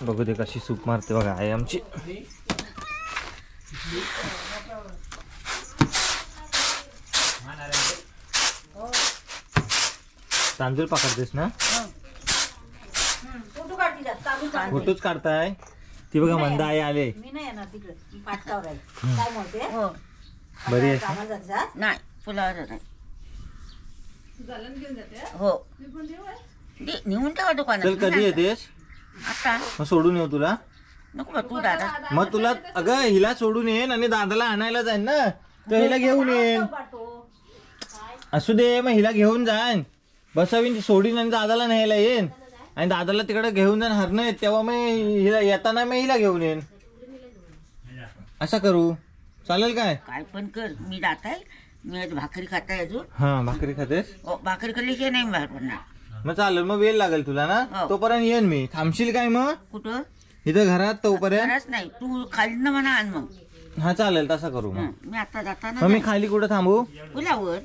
बघू दे कशी सूप मारते बघा आई आमची. तांदूळ पकडतेस ना? फोटोच काढताय. ती बघा मंदा आई आले. मी नाही येणार तिकडे, पाठकावर आहे. काय म्हणते? हो बरी आहे नाही फुलावर नाही. हो निघून ठेवा दुकानात. चल कधी येतेस? आता मग सोडून येऊ तुला? नको बा तू दादा. मग तुला अगं हिला सोडून येईन आणि दादाला आणायला जाईन ना, तर हिला घेऊन येईन. असू दे, मग हिला घेऊन जाईन, बसावीन सोडीन आणि दादाला न्यायला येईन. आणि दादाला तिकडे घेऊन जाईन हरणं, तेव्हा मग हिला येताना मग हिला घेऊन येईन. असं करू, चालेल काय? काय पण कर, मी जात आहे. मी आज भाकरी खाताय अजून. हा भाकरी खातेस? भाकरी खाल्ली की नाही बाहेर पडणार. मग चालेल, मग वेळ लागेल तुला ना, तोपर्यंत येईन मी. थांबशील काय मग? कुठं? इथं घरात तोपर्यंत नाही, तू खाली ना म्हणा आण मग. हा चालेल, तसा करू. मग मी आता जाताना मग मी खाली कुठं थांबू? पुलावर.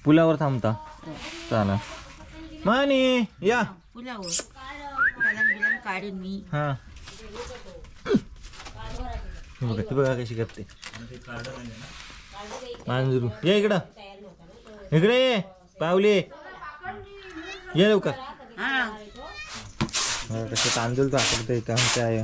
पुलावर थांबता? चालेल. मानी या पुलावर काढीन मी. हा बघा ती बघा कशी करते. मांजरू ये इकडं, इकडे ये पावले, ये लवकर. हा कसे तांदूळ टाकते इथं आमच्या आहे.